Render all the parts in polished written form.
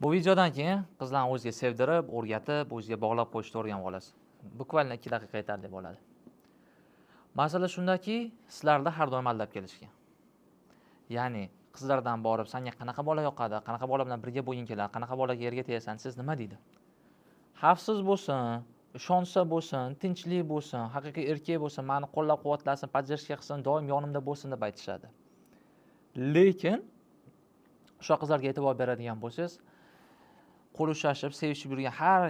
Bu videodan keyin qizlarni o'ziga sevdirib, o'rgatib, o'ziga bog'lab qo'yishni o'rganib olasiz. Bukvalno 2 daqiqa yetarli bo'ladi. Masala shundaki, sizlarda har doim aldab kelishgan. Ya'ni qizlardan borib, "Senga qanaqa bola yoqadi? Qanaqa bola bilan birga bo'lging keladi? Qanaqa bolaga erga tegasan?" Siz nima deydi? Xavfsiz bo'lsin, ishonsa bo'lsin, tinchlik bo'lsin, haqiqiy erkak bo'lsin, meni qo'llab-quvvatlasin, podдержка qilsin, doim yonimda bo'lsin deb aytishadi. Lekin o'sha qizlarga e'tibor beradigan bo'lsangiz, qo'l ushlashib, sevishib yurgan har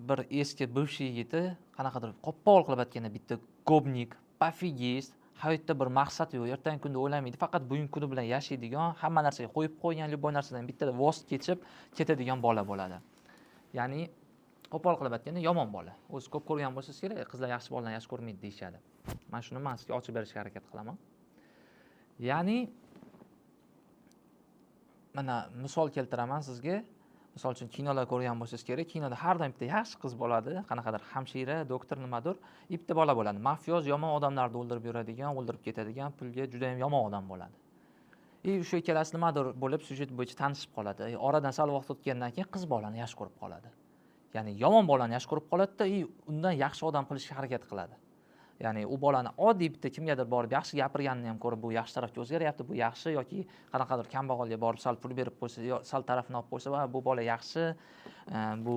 bir eski bывший yigiti qanaqadir qo'pol qilib aytganda bitta gobnik, pofigist, hayotda bir maqsad yo'q, ertangi kunda o'ylamaydi, faqat bugungi kuni bilan yashaydigan, hamma narsaga qo'yib qo'ygan, любой narsadan bittada voz kechib ketadigan bola bo'ladi. Ya'ni qo'pol qilib aytganda yomon bola. O'zi ko'p ko'rgan bo'lsangiz kerak, qizlar yaxshi bolalarni yaxshi ko'rmaydi deyishadi. Men shuni sizga ochib berishga harakat qilaman. Ya'ni mana misol keltiraman sizga. Misol uchun kinolar ko'rgan bo'lsangiz kerak, kinoda har doim bitta yaxshi qiz bo'ladi, qanaqadir hamshira, doktor nimadir, bitta bola bo'ladi. Mafyoz, yomon odamlarni o'ldirib yuradigan, o'ldirib ketadigan, pulga juda ham yomon odam bo'ladi. O'sha ikkalasi nimadir bo'lib, syujet bo'yicha tanishib qoladi. Oradan sal vaqt o'tgandan keyin qiz bolani yaxshi ko'rib qoladi. Ya'ni yomon bolani yaxshi ko'rib qoladi-da, undan yaxshi odam qilishga harakat qiladi. Ya'ni u bolani oddiy bitta kimgadir borib yaxshi gapirganini ham ko'rib, bu yaxshi tarafga o'zgaryapti, bu yaxshi yoki qanaqadir kambag'alga borib sal pul berib qo'ysa, yo sal tarafini olib qo'ysa, va bu bola yaxshi, bu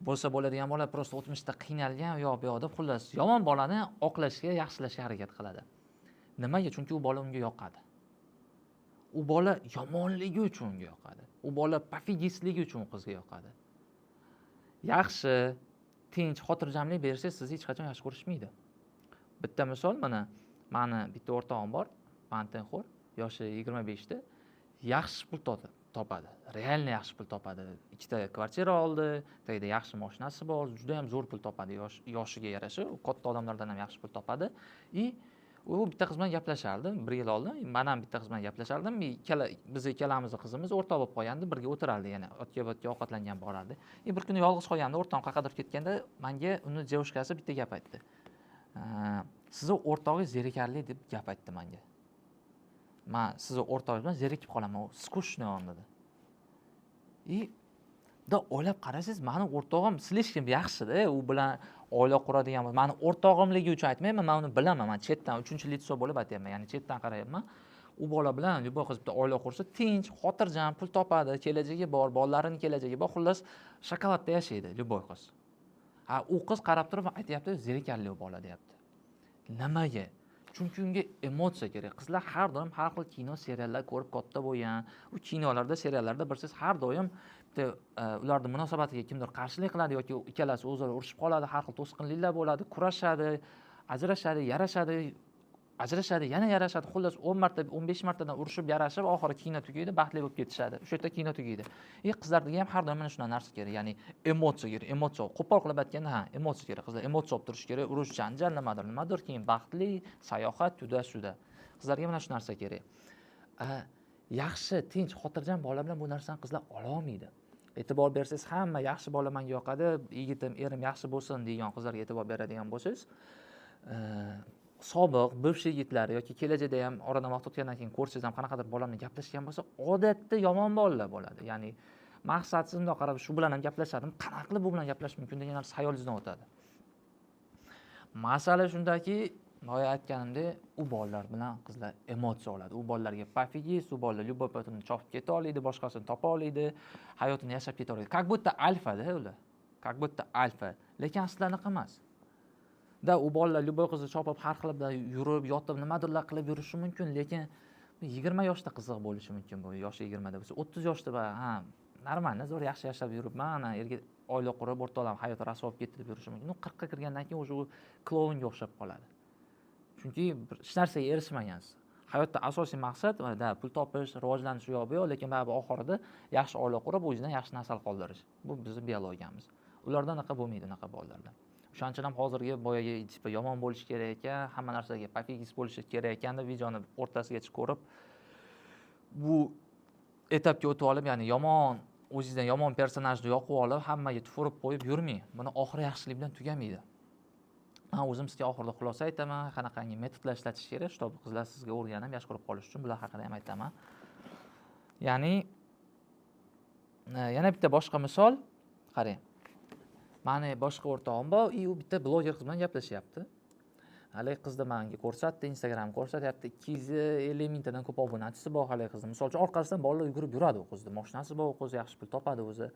bo'lsa bo'ladigan bola prosta o'tmishda qiynalgan yo bu yoqda, xullas yomon bolani oqlashga, yaxshilashga harakat qiladi. Nimaga? Chunki u bola unga yoqadi. U bola yomonligi uchun unga yoqadi. U bola pofigistligi uchun qizga yoqadi. Yaxshi, tinch, xotirjamlik bersangiz, sizni hech qachon yaxshi ko'rishmaydi. Bitta misol, mana meni bitta o'rtog'im bor, mantenxo'r, yoshi 25 da, yaxshi pul topadi. Realni yaxshi pul topadi. Ikkita kvartira oldi, tagida yaxshi mashinasi bor, juda ham zo'r pul topadi, yoshiga yarasha, katta odamlardan ham yaxshi pul topadi. U bitta qiz bilan gaplashardi 1 yil oldin. Men ham bitta qiz bilan gaplashardim. Biz ikkalamiz qizimiz o'rtoq bo'lib qolgandi, birga o'tirardi, yana otga-botga ovqatlangan borardi. Bir kuni yolg'iz qolganda, o'rtog'im qayerdir ketganda, menga uni devishkasi bitta gap aytdi. Sizni o'rtog'ingiz zerikarli deb gap aytdi menga. Men sizni o'rtog'ingiz bilan zerikib qolaman, u skushniy on dedi. Da o'ylab qarasangiz, meni o'rtog'im slishkim yaxshi-da, u bilan oila quradigan, meni o'rtog'imligi uchun aytmayman, men uni bilaman, men chetdan 3-litso bo'lib aytayapman, ya'ni chetdan qarayapman. U bola bilan любой qiz bitta oila qursa, tinch, xotirjam, pul topadi, kelajagi bor, bolalarining kelajagi bor, xullas shokoladda yashaydi любой qiz. U qiz qarab turib aytayapti, zerikarli u bola deyapti. Nimaga? Chunki unga emotsiya kerak. Qizlar har doim har xil kino, seriallar ko'rib katta bo'lgan. U kinolarda, seriallarda birsiz har doim ularning munosabatiga kimdir qarshilik qiladi yoki ikkalasi o'zaro urushib qoladi, har xil to'sqinliklar bo'ladi, kurashadi, ajrashadi, yarashadi, ajrashadi, yana yarashadi. Xullas 10 marta, 15 martadan urushib, yarashib, oxiri kino tugaydi, baxtli bo'lib ketishadi. O'sha yerda kino tugaydi. Qizlarga ham har doim mana shunday narsa kerak, ya'ni emotsiya kerak. Emotsiya, qo'pol qilib aytganda, emotsiya kerak. Qizlar emotsiya olib turish kerak. Urush, janjal nimadir, keyin baxtli sayohat, juda-juda. Qizlarga mana shu narsa kerak. Yaxshi, tinch, xotirjam bola bilan bu narsani qizlar ola olmaydi. E'tibor bersangiz, hamma yaxshi bola menga yoqadi, yigitim, erim yaxshi bo'lsin degan qizlarga e'tibor beradigan bo'lsangiz, sobiq bывший yigitlar yoki kelajakda ham oradan vaqt o'tgandan keyin ko'rsangiz ham qanaqadir bola bilan gaplashgan bo'lsa, odatda yomon bolalar bo'ladi. Ya'ni maqsadsiz bundoq qarab, shu bilan ham gaplashadim, qanaqa qilib bu bilan gaplash mumkin degan narsa hayolingizdan o'tadi. Masala shundaki, boya aytganimdek, u bolalar bilan qizlar emotsiya oladi. U bolalarga pofigist, u bolalar любой потом chopib keta oladi, boshqasini topa oladi, hayotini yashab keta oladi. Как будто alfa-da ular. Как будто alfa. Lekin aslida anaqa emas. U bolalar любой qizni chopib har xil yurib, yotib, nimadirlar qilib yurishi mumkin, lekin 20 yoshda qiziq bo'lishi mumkin bu. Yoshi 20 da bo'lsa, 30 yoshda normal, zo'r yaxshi yashab yuribman, erga oila qurib, o'rtoqlar hayoti rasvo bo'lib ketdi deb yurishi mumkin. 40 ga kirgandan keyin o'sha klonga o'xshab qoladi. Chunki hech narsaga erishmagansiz. Hayotda asosiy maqsad pul topish, rivojlanish u yoq bu yoq, lekin baribir oxirida yaxshi oila qurib, o'zidan yaxshi nasl qoldirish. Bu bizning biologiyamiz. Ulardan anaqa bo'lmaydi, anaqa bolalarda. O'shaning uchun ham hozirgi boyaga yomon bo'lish kerak ekan, hamma narsaga pofigist bo'lish kerak ekan deb videoni o'rtasigacha ko'rib, bu etapga o'tib olib, ya'ni yomon, o'zingizdan yomon personajni yoqib olib, hammaga tufurib qo'yib yurmang. Buni oxiri yaxshilik bilan tugamaydi. Men o'zim sizga oxirida xulosa aytaman, qanaqangi metodlar ishlatish kerak, чтобы qizlar sizga o'rganib, yaxshi ko'rib qolish uchun bular haqida ham aytaman. Ya'ni Yana bitta boshqa misol, qarang. Mani boshqa o'rtog'im bor, u bitta bloger qiz bilan gaplashyapti. Haligi qizni menga ko'rsatdi, Instagram ko'rsatyapti. 250 mingtadan ko'p obunachisi bor haligi qizni. Misol uchun orqasidan bolalar yugurib yuradi u qizni. Mashinasi bor, u qiz yaxshi pul topadi o'zi.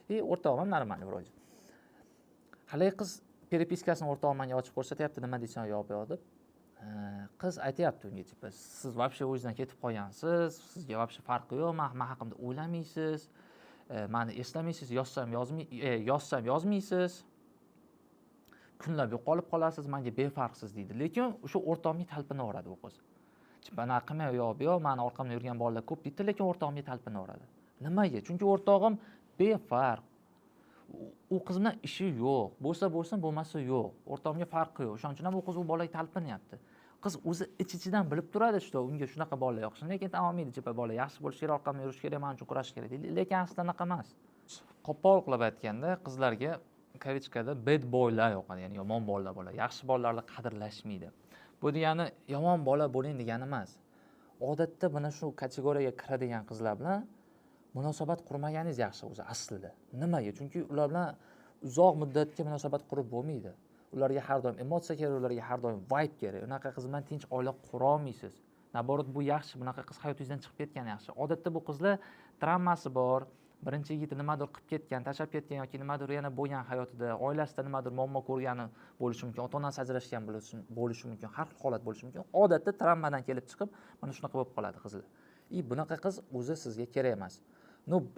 O'rtog'im ham normal vроде. Haligi qiz перепискасini o'rtog'im menga ochib ko'rsatyapti, nima deysan yo'q deb. Qiz aytayapti unga, tipa, siz вообще o'zingizdan ketib qolgansiz, sizga вообще farqi yo'q, men haqimda o'ylamaysiz, meni eslamaysiz, yozsam yozmaysiz, kunlab yo'qolib qolasiz, menga befarqsiz deydi. Lekin o'sha o'rtog'imga talpinaveradi u qiz. Bana qilmay yo'q, meni orqamda yurgan bolalar ko'p deydi, lekin o'rtog'imga talpinaveradi. Nimaga? Chunki o'rtog'im befarq. U qiz bilan ishi yo'q. Bo'lsa, bo'lmasa yo'q. O'rtog'imga farqi yo'q. O'shaning uchun ham u qiz u bolaga talpinyapti. Qiz o'zi ich-ichidan bilib turadi, что unga shunaqa bolalar yoqishini, lekin ta'minlaydi, chipa bola yaxshi bo'lishi kerak, orqamda yurish kerak, men uchun kurashish kerak deydi. Lekin aslida unaqa emas. Qo'pol qilib aytganda, qizlarga kavichkada bad boylar yoqadi, ya'ni yomon bolalar bo'ladi. Yaxshi bolalarni qadrlashmaydi. Bu degani yomon bola bo'ling degani emas. Odatda mana shu kategoriyaga kiradigan qizlar bilan munosabat qurmaganingiz yaxshi o'zi aslida. Nimaga? Chunki ular bilan uzoq muddatga munosabat qurib bo'lmaydi. Ularga har doim emotsiya kerak, ularga har doim vibe kerak. Unaqa qiz bilan tinch oila qura olmaysiz. Naborot bu yaxshi, bunaqa qiz hayotingizdan chiqib ketgani yaxshi. Odatda bu qizlar travmasi bor, birinchi yigiti nimadir qilib ketgan, tashlab ketgan yoki nimadir yana bo'lgan hayotida, oilasida nimadir muammo ko'rgani bo'lishi mumkin, ota-onasi ajrashgan bo'lishi mumkin, har xil holat bo'lishi mumkin. Odatda travmadan kelib chiqib, mana shunaqa bo'lib qoladi qizlar. Bunaqa qiz o'zi sizga kerak emas.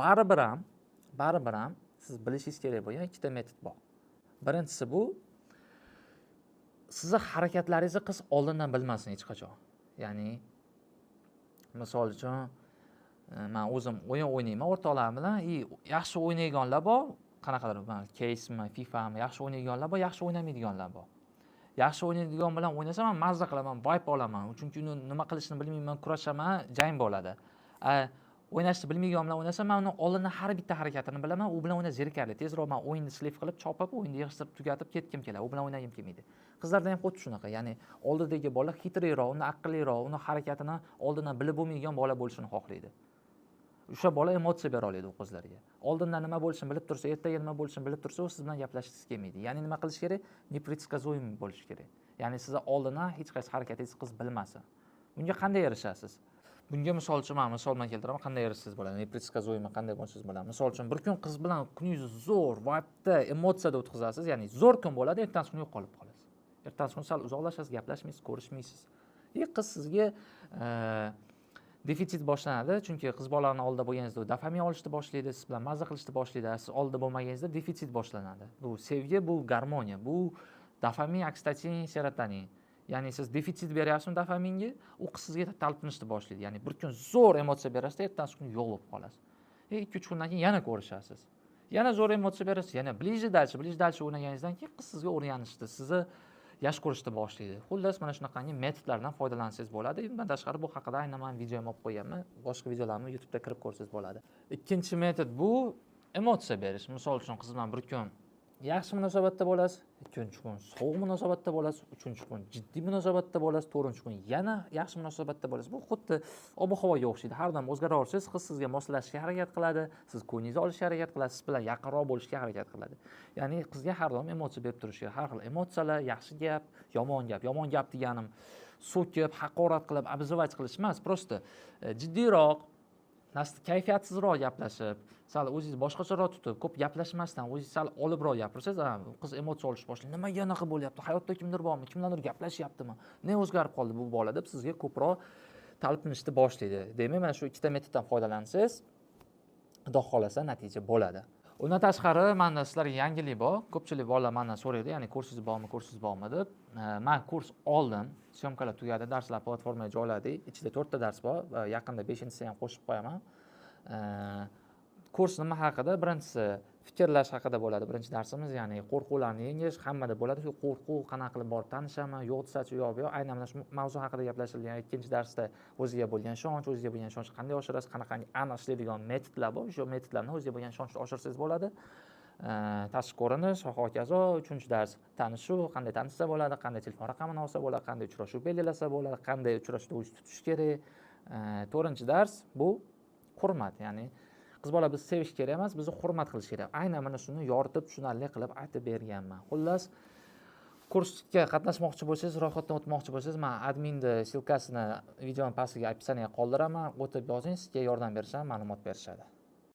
Baribir ham siz bilishingiz kerak bo'lgan ikkita metod bor. Birinchisi bu sizni harakatlaringizni qiz oldindan bilmasin hech qachon. Ya'ni misol uchun men o'zim o'yin o'ynayman o'rtoqlarim bilan, yaxshi o'ynaydiganlar bor, qanaqadir CS:mi, FIFA'mi, yaxshi o'ynaydiganlar bor, yaxshi o'ynamaydiganlar bor. Yaxshi o'ynaydigan bilan o'ynasam men mazza qilaman, vibe olaman. Chunki uni nima qilishini bilmayman, kurashaman, jang bo'ladi. O'ynashni bilmaydigan bilan o'ynasam, men uni oldindan har bitta harakatini bilaman, u bilan o'ynash zerikarli. Tezroq men o'yinni slip qilib, chopib, o'yinni yig'ishtirib tugatib ketkim keladi. U bilan o'ynagim kelmaydi. Qizlarda ham xuddi shunaqa. Ya'ni oldidagi bola xitriroq, uni aqlliroq, uni harakatini oldindan bilib bo'lmaydigan bola bo'lishini xohlaydi. O'sha bola emotsiya bera oladi u qizlarga. Oldindan nima bo'lishini bilib tursa, ertaga nima bo'lishini bilib tursa, u siz bilan gaplashishga kelmaydi. Ya'ni nima qilish kerak? Непредсказуемый bo'lish kerak. Ya'ni siz oldindan hech qaysi harakatingizni qiz bilmasin. Bunga qanday erishasiz? Bunga misol uchun men misoldan keltiraman, qanday erishasiz bo'ladi. Непредсказуемый qanday bo'lsangiz bo'ladi. Misol uchun bir kun qiz bilan kuningizni zo'r, vibe'da, emotsiyada o'tkazasiz. Ya'ni zo'r kun bo'ladi, ertasi kuni yo'qolib qolasiz. Ertasi kuni sal uzoqlashasiz, gaplashmaysiz, ko'rishmaysiz. Qiz sizga defitsit boshlanadi, chunki qiz bolalarning oldida bo'lganingizda dopamin olishni boshlaydi, siz bilan mazza qilishni boshlaydi. Siz oldida bo'lmaganingizda defitsit boshlanadi. Bu sevgi, bu garmoniya, bu dopamin, oksidin, serotonin. Ya'ni siz defitsit beryapsizmi dopaminga, u qiz sizga talpinishni boshlaydi. Ya'ni bir kun zo'r emotsiya berasiz, ertasi kuni yo'q bo'lib qolasiz. 2-3 kundan keyin yana ko'rishasiz. Yana zo'r emotsiya berasiz, yana blije dalchi o'ynaganingizdan keyin qiz sizga o'rganishdi, sizni yaxshi ko'rishni boshlaydi. Xullas mana shunaqangi metodlardan foydalansangiz bo'ladi. Bundan tashqari bu haqida aynan men video olib qo'yganman. Boshqa videolarni YouTube'da kirib ko'rsangiz bo'ladi. Ikkinchi metod bu emotsiya berish. Misol uchun qiz bilan bir kun yaxshi munosabatda bo'lasiz, ikkinchi kun sovuq munosabatda bo'lasiz, uchinchi kun jiddiy munosabatda bo'lasiz, to'rtinchi kun yana yaxshi munosabatda bo'lasiz. Bu xuddi ob-havoga o'xshaydi. Har doim o'zgaraversangiz, qiz sizga moslashishga harakat qiladi, siz ko'nglingizni olishga harakat qilasiz, siz bilan yaqinroq bo'lishga harakat qiladi. Ya'ni qizga har doim emotsiya berib turish kerak. Har xil emotsiyalar, yaxshi gap, yomon gap. Yomon gap deganim so'kib, haqorat qilib, obzivach qilish emas, prosta jiddiyroq, kayfiyatsizroq gaplashib, sal o'zingizni boshqacharoq tutib, ko'p gaplashmasdan, o'zingiz sal olibroq gapirsangiz, qiz emotsiya olish boshlaydi. Nimaga unaqa bo'lyapti? Hayotda kimdir bormi? Kimlardir gaplashyaptimi? Ne o'zgarib qoldi bu bola deb sizga ko'proq talpinishni boshlaydi. Demak, mana shu ikkita metoddan foydalansangiz, xudo xolasa natija bo'ladi. Undan tashqari, menda sizlarga yangilik bor. Ko'pchilik bolalar mendan so'raydi, ya'ni kursingiz bormi deb. Men kurs oldim, syomkalar tugadi, darslar platformaga joyladik. Ichida 4 ta dars bor, yaqinda 5-chisini ham qo'shib qo'yaman. Kurs nima haqida? Birinchisi fikrlash haqida bo'ladi. Birinchi darsimiz, ya'ni qo'rquvlarni yengish hammada bo'ladi. Shu qo'rquv qanaqa qilib borib tanishaman, yo'q desachi yo'q. Aynan mana shu mavzu haqida gaplashilgan. Ikkinchi darsda o'ziga bo'lgan ishonch, qanday oshirasiz, qanaqangi aniq ishlaydigan metodlar bor. Shu metodlarni o'ziga bo'lgan ishonchni oshirsangiz bo'ladi. Tashqi ko'rinish va hokazo. Uchinchi dars tanishuv, qanday tanishsa bo'ladi, qanday telefon raqamini olsa bo'ladi, qanday uchrashuv belgilasa bo'ladi, qanday uchrashuvda o'zingizni tutish kerak. To'rtinchi dars bu hurmat, ya'ni qiz bola bizni sevish kerak emas, bizni hurmat qilish kerak. Aynan mana shuni yoritib, tushunarli qilib aytib berganman. Xullas, kursga qatnashmoqchi bo'lsangiz, ro'yxatdan o'tmoqchi bo'lsangiz, men adminni silkasini videoning pastiga, opsiyasiga qoldiraman. O'tib yozing, sizga yordam berishadi, ma'lumot berishadi.